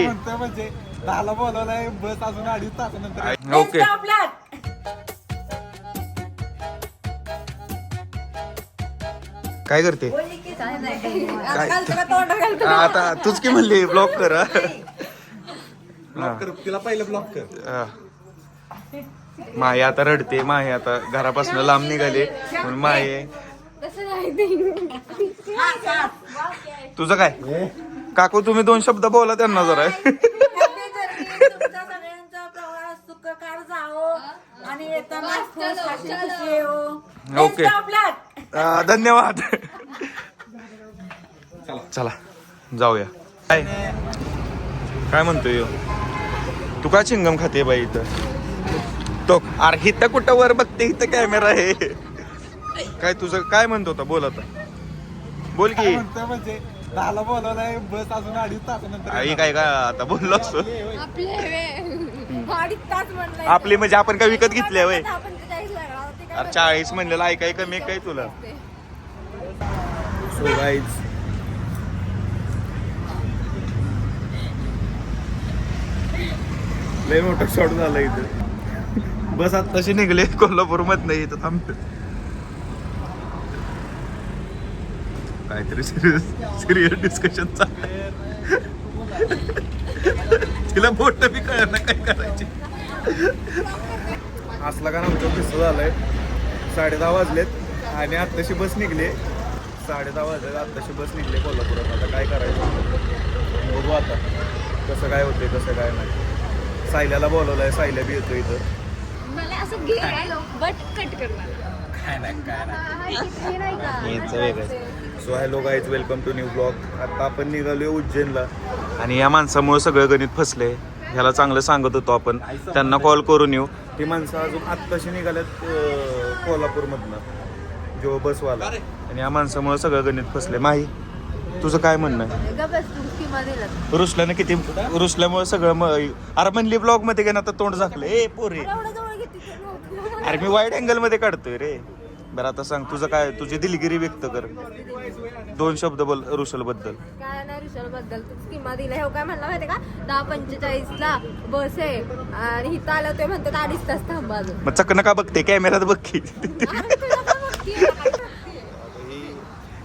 म्हणजे 10ला बोलवलाय बस अजून 2.5 तासानंतर. ओके काय करते आता तूच की म्हणली ब्लॉक कर ब्लॉक कर तिला पहिलं ब्लॉक कर. माही आता रडते. माही आता घरापासून लांब निघाली म्हणून माही तुझं काय काकू तुम्ही 2 शब्द बोला त्यांना जरा. तुमचा सगळ्यांचा प्रवास सुखकर जावो आणि येताना खुशी खुशी येवो. ओके धन्यवाद. चला जाऊया. काय म्हणतोय तू काय चिंगम खाते बाई इथं तो. अरे हिथं कुठं वर बघते इथं कॅमेरा आहे. काय तुझं काय म्हणतो होता बोल आता बोल की. म्हणजे 10ला बोलवलाय बस अजून 2.5 तासानंतर. आई काय का आता बोललो असतो. अडीच तास म्हणलं आपली म्हणजे आपण काय विकत घेतली वय. 45 लागला होते काय. अरे 40 म्हणलेलं ऐकाय कमी काय तुला. सो गाईज लय मोठा शॉट झाला इथं. बस आता तशी निघले कोल्हापूर मधनं इथं थांबत. काहीतरी सिरियस डिस्कशन चाललंय. तिला बोट बी कळलं ना काय करायची. असला का आमचा किस्सा झालाय. 10:30 वाजलेत आणि आत्ताशी बस निघली. 10:30 वाजलेत आत्ताशी बस निघली कोल्हापुरात. आता काय करायचं बघू आता कसं काय होते कसं काय नाही. सायल्याला बोलवलंय. सायल्या बी येतो इथं. मला असं घे बट कट कर मला. So hello guys welcome to new blog. आता आपण निघालोय उज्जैनला आणि या माणसामुळे सगळं गणित फसले. ह्याला चांगलं सांगत होतो आपण त्यांना कॉल करून येऊ. ती माणसं अजून आत्ताशी निघाल्यात कोल्हापूरमधनं जो बसवाला. आणि या माणसामुळे सगळं गणित फसले. माही तुझं काय म्हणणं आहे. रुसल्यानं किती रुसल्यामुळे सगळं अरे म्हणली ब्लॉग मध्ये गेला तर तोंड झाकलं. ए पोरे अरे मी वाईड अँगल मध्ये काढतोय रे. बरं आता सांग तुझं काय तुझी दिलगिरी व्यक्त कर. 2 शब्द बोल रुशल बद्दल. काय नाही रुशल बद्दल स्कीमा दिल्या हे काय म्हणलं माहितीये का 10:45ला बस आहे आणि इथं आलं ते म्हणतात 2.5 तास थांबा अजून. मग चकना का बघते कॅमेऱ्यात बघ की.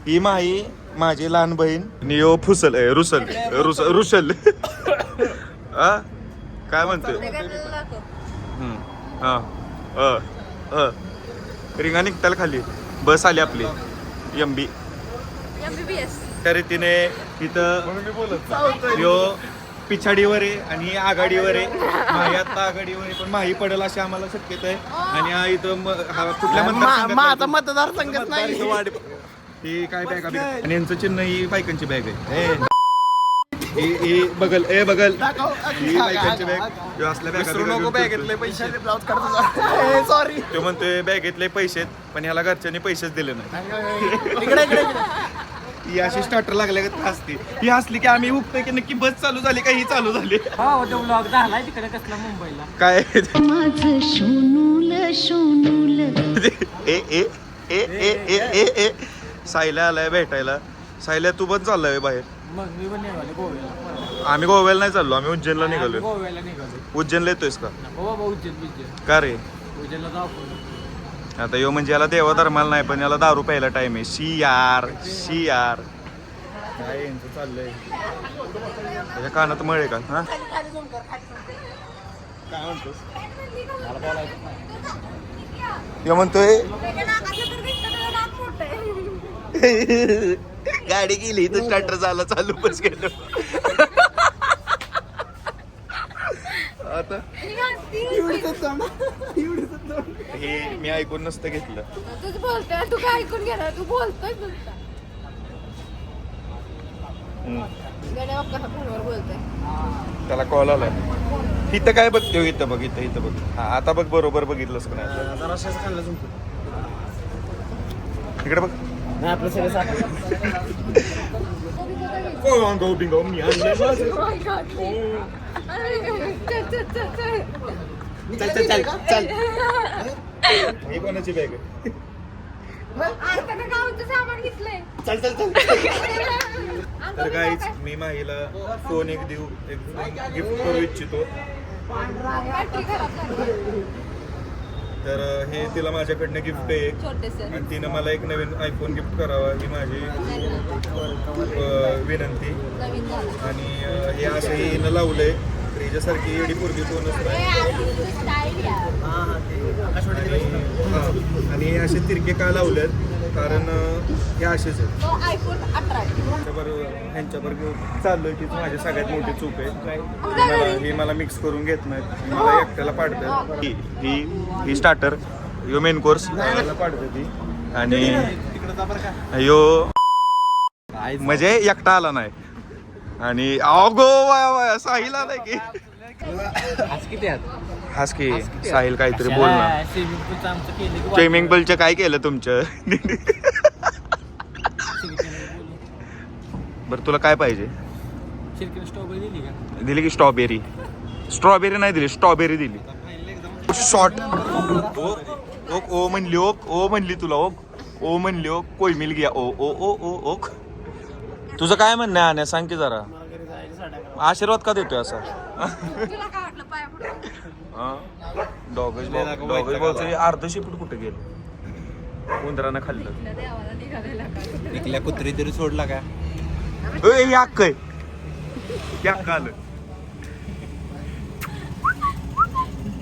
ही माही माझी लहान बहीण नियो फुसल रुसल रुशल काय म्हणतोय. रिंगा निघताल खाली बस आली आपली MBBS. त्या रीतीने इथं यो पिछाडीवर आहे आणि आघाडीवर आहे. माही आता आघाडीवर आहे पण माही पडेल अशी आम्हाला शक्यता आहे. आणि हा इथं कुठल्या माझा मतदारसंघच नाही. ही काय बॅग आणि यांचं चिन्ह ही बायकांची बॅग आहे. ही बगल ही बायकांची बॅग असल्या पैसे ब्लाउज काढतो. सॉरी तो म्हणतोय बॅगेतले पैसे पण ह्याला घरच्यांनी पैसेच दिले नाही. ही अशी स्टार्टर लागल्या का असते. ही असली की आम्ही उठतोय की नक्की बस चालू झाली का ही चालू झाली. तिकडे कसला मुंबईला काय सायल्या आलाय भेटायला. सायल्या तू पण चाललाय बाहेर. मग मी पण निघालो गोव्याला. आम्ही गोव्याला नाही चाललो. आम्ही उज्जैनला निघालोय. गोव्याला निघालो. उज्जैनला येतोयस का. बाबा उज्जैन का रे. उज्जैनला जाऊ. आता यो म्हणजे याला देवा धर्माला नाही पण याला दारू प्यायला टाइम आहे. शी यार काय यांचं चाललंय. त्याच्या कानात मळे का. हा काय म्हणतोस. यो म्हणतोय गाडी गेली तर स्टार्टर झाला चालू बस गेलो. आता हे मी ऐकून नसतं घेतलं. तूच बोलतोय तू काय ऐकून घेणार तू बोलतोय नुसता. गड्या बाप्पा फोनवर बोलतोय. त्याला कॉल आलाय. इथं काय बघते इथं बघ इथं बघ. हा आता बघ बरोबर बघितलंस का नाही. जराशाच खाल्लं तुमचं. इकडे बघ. नाही आपलं सगळं चल. ही कोणाची बॅग आहे. आता गावचं सामान घेतलंय. चल तर काहीच मी माहीला फोन एक देऊ, एक गिफ्ट करू इच्छितो. तर हे तिला माझ्याकडनं गिफ्ट आहे आणि तिनं मला एक नवीन आयफोन गिफ्ट करावा ही माझी विनंती. आणि हे असं हिनं लावलंय त्याच्यासारखी एडी पोरगी कोणच नाही. आणि हे असे तिरके का लावलेत कारण हे असेच आहेत. ह्यांच्याबरोबर चाललोय तीच माझी सगळ्यात मोठी चूक आहे. हे मला मिक्स करून घेत नाहीत, मला एकट्याला पाडतात. ही स्टार्टर यो मेन कोर्स पाडते ती. आणि यो म्हणजे एकटा आला नाही. आणि अगो वाया साहिल आलाय की हाच की साहिल काहीतरी बोल ना. स्विमिंग पूलचं काय केलं तुमचं? बरं तुला काय पाहिजे? दिली की स्ट्रॉबेरी? स्ट्रॉबेरी नाही दिली, स्ट्रॉबेरी दिली. शॉर्ट ओक ओ म्हणली, ओक ओ म्हणली तुला, ओक ओ म्हणली, ओक कोई मिल गया ओ ओ ओ ओ ओक. तुझं काय म्हणणं आहे आण्या, सांग की जरा. आशीर्वाद का देतोय असा? डॉगेज बॉक्स अर्ध शिपट कुठे गेलं? उंदरानं खाल्लं. निकल्या कुत्री तरी सोडला का? याक काय याक आलं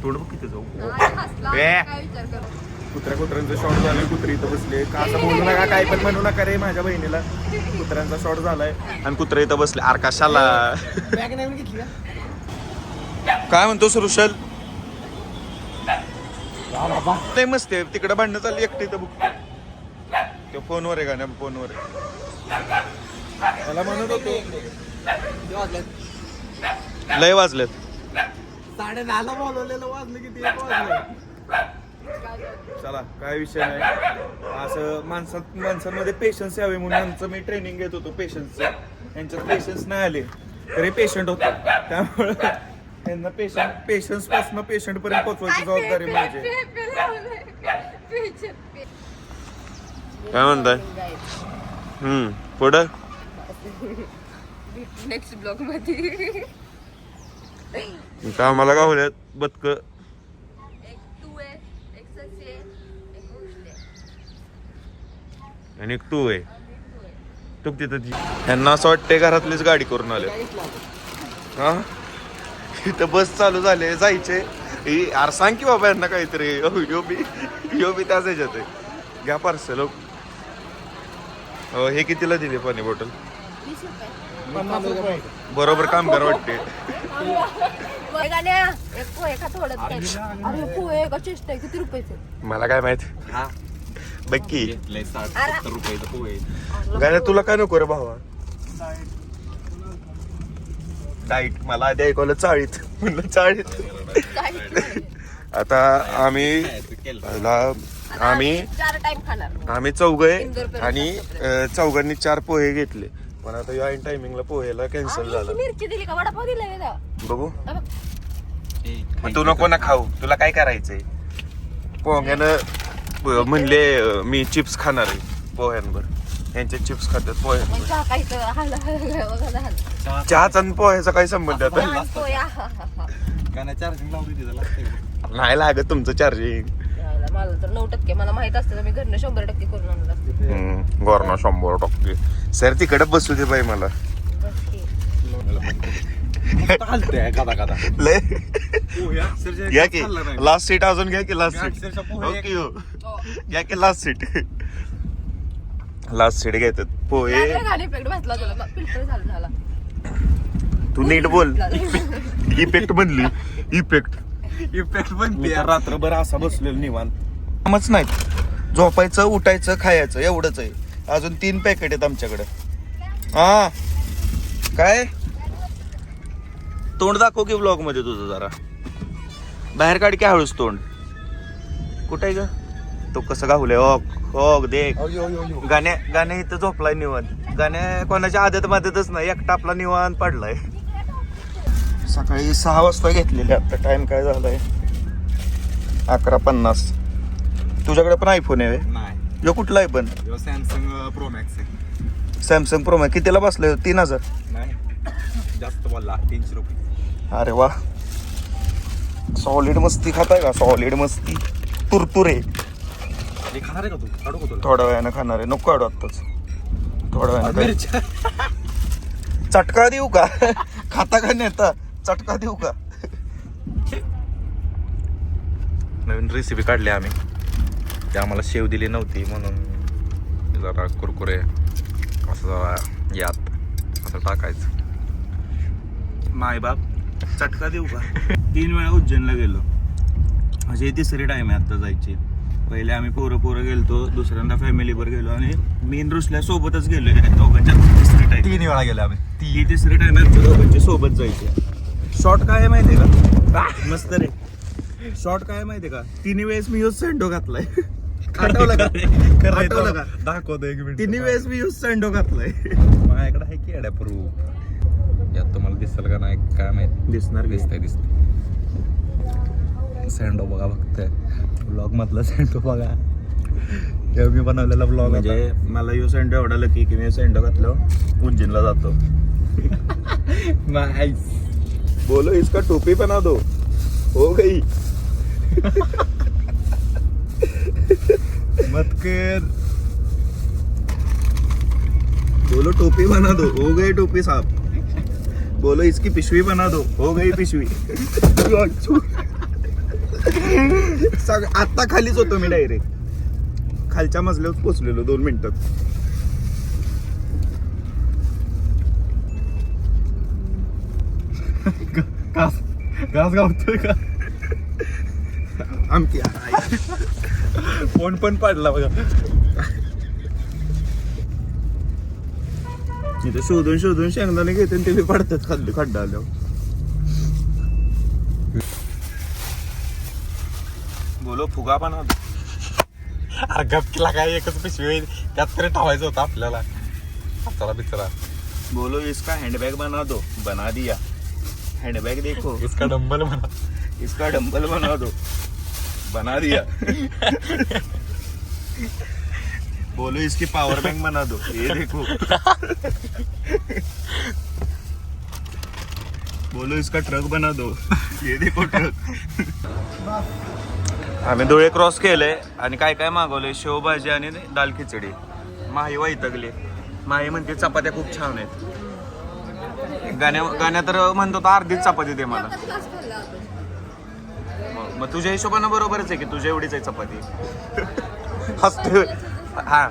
थोडं बघ किती जाऊ. कुत्र्यांचं शॉट झालंय, कुत्री इथं बसले. का असं बोलू नका, काय पण म्हणू नका रे माझ्या बहिणीला. कुत्र्यांचा शॉट झालाय आणि कुत्रे इथं बसले. आर कशाला काय म्हणतोस ऋषल? नाही मस्त आहे तिकडे भांडणं चालली एकटी इथं बुक. ते फोनवर आहे गाण्या, फोनवर आहे. मला म्हणत होतो लय वाजलेत. 10:30 बोलवलेलं वाजलं किती? 1 वाजलं. चला काय विषय नाही. असं माणसांमध्ये पेशन्स यावे म्हणून आमचं मी ट्रेनिंग घेत होतो पेशन्सचं. यांच्यात पेशन्स नाही आले तरी पेशंट होतो, त्यामुळे त्यांना पेशन्स पासून पेशंट पर्यंत पोहोचवायची जबाबदारी म्हणजे. काय म्हणताय? पुढं नेक्स्ट ब्लॉग मध्ये का मला गावल्यात बदक. एक तू आहे, एक ससी आहे, एक उष्ट आहे. आणि एक तू आहे. तू तिथं ह्यांना असं वाटतंय घरातलीच गाडी करून आले. हा इथं बस चालू झाले जायचे. यार सांग की बाबा यांना काहीतरी. यो बी त्याच ह्याच्यात आहे. घ्या पार्सल. हे कितीला दिली पाणी बॉटल? 20 रुपये. 50 रुपये. बरोबर कामगार वाटते. एक पोहे का थोडं? अरे पोहे का चेष्टा आहे? किती रुपयाचे? मला काय माहित. बक्की 60-70 रुपयाचं पोहे. गाण्या तुला काय नको रे भावा? डाईट मला आधी ऐकवलं चाळीत, म्हणलं चाळीत. आता आम्ही 4 टाइम खाणार. आम्ही चौघे आणि चौघांनी 4 पोहे घेतले. पण आता या टायमिंगला पोहेला कॅन्सल झालं. मिरची दिली का? वडापाव दिला बघू. तू नको ना खाऊ, तुला काय करायचंय? पोह्यानं म्हणले मी चिप्स खाणार आहे पोह्यांवर. यांचे चिप्स खातात पोह्यांवर. चहाचा आणि पोह्याचा काय संबंध आता? गाणं चार्जिंग लावली तिथं. नाही लागत तुमचं चार्जिंग. मला तर 9%. मला माहित असतं तर मी घरनं 100% करून आणलं असतं. गोरणा 100%. सर तिकडे बसू दे बाई मला. लय घ्या की लास्ट सीट, अजून घ्या की लास्ट सीट. ओके हो घ्या की लास्ट सीट. लास्ट सीट घेतात पोहे. तू नीट बोल. इफेक्ट बनली. इफेक्ट बनली. रात्रभर असा बसलेलो निवांत. कामच नाहीत. झोपायचं, उठायचं, खायचं एवढंच आहे. अजून 3 पॅकेट आहेत आमच्याकडे. हा काय तोंड दाखव की ब्लॉग मध्ये तुझं जरा. बाहेर काढ की हळूच तोंड. कुठे आहे ग तो? कसं गावलंय? ओक देख. गाण्या इथं झोपलाय निवांत. गाण्या कोणाच्या आदत मदतच नाही, एकटा आपला निवांत पडलाय. सकाळी 6 वाजता घेतलेले. आता टाइम काय झालाय? 11:50. तुझ्याकडे पण आयफोन आहे? नाही. यो कुठला आहे पण? सॅमसंग प्रो मॅक्स आहे. सॅमसंग प्रो मॅक्स कितीला बसले? 3000. नाही जास्त बोलला, 300 रुपये. अरे वा, सॉलिड मस्ती खाताय का? सॉलिड मस्ती तुरतुरे. हे खाणार आहे का तू? काढू का तुला? थोड्या वेळानं खाणार आहे. नको काढू आत्ताच, थोड्या वेळानं खाऊ. मिरच्या. चटका देऊ का? खाता का नेता? चटका देऊ का? नवीन रेसिपी काढली आम्ही, ते आम्हाला शेव दिली नव्हती म्हणून जरा कुरकुरे असं जरा यात असं टाकायचं. मायबाप चटका देऊ का? 3 वेळा उज्जैनला गेलो, म्हणजे ही तिसरी टाइम आहे आता जायची. पहिले आम्ही पोरं गेलतो, दुसऱ्यांदा फॅमिलीवर गेलो आणि मेन रुसल्या सोबतच गेलो. दोघांच्या तिसरी टाइम, 3 वेळा गेले आम्ही. ती तिसरी टाइम आमच्या दोघांची सोबत जायची. शॉर्ट काय आहे माहितीये का? मस्त रे. शॉर्ट काय आहे माहितीये का? 3 वेळेस मी यूज सँडो घातलाय. आठवलं का? आठवलं का? दाखवतो 1 मिनिट. 3 वेळेस मी यूज सँडो घातलाय. माझ्याकडे आहे की अड्या प्रूफ. यात तुम्हाला दिसेल का नाही काय माहित. दिसणार की? दिसतंय. सँडो बघा फक्त, ब्लॉग मधला सँडो बघा. तेव्हा मी बनवलेला ब्लॉग. म्हणजे मला यूज सँडो एवढा लकी की मी सँडो घातलं उज्जैनला जातो. बोलो इसका टोपी बना दो, हो गई. मत कर. बोलो टोपी बना दो, हो गई टोपी साहब. बोलो इसकी पिशवी बना दो, हो गई पिशवी. आता खालीच होतो मी डायरेक्ट. खालच्या मजल्यावर पोचलेलो 2 मिनिटात. घास गावतोय का? आमची फोन पण पाडला बघा. इथे शोधून शेंगदाणे घेते आणि ते बी पडतात खाल्ली खड्डा आल्यावर. बोलो फुगा पण होता. अरे गपकीला काय एकच पिशवी होईल, त्यात तरी ठेवायचं होतं आपल्याला. चला बिचरा. बोलो इसका हैंडबैग बना दो, बना दिया. हैंडबैग देखो, इसका डंबल म्हणा. इसका डंबल बना दो, बना दिया. बोलो इसकी पावर बैंक बना दो, ये देखो. बोलो इसका ट्रक बना दो, ये देखो ट्रक. आम्ही धुळे क्रॉस केलंय आणि काय काय मागवलंय? शेवभाजी आणि दाल खिचडी. माही वैतगली. माही म्हणते चपात्या खूप छान आहेत. गाण्या तर म्हणतो तर अर्धीच चपाती दे मला. मग तुझ्या हिशोबानं बरोबरच आहे की तुझ्या एवढीच आहे चपाती. हसतोय. हा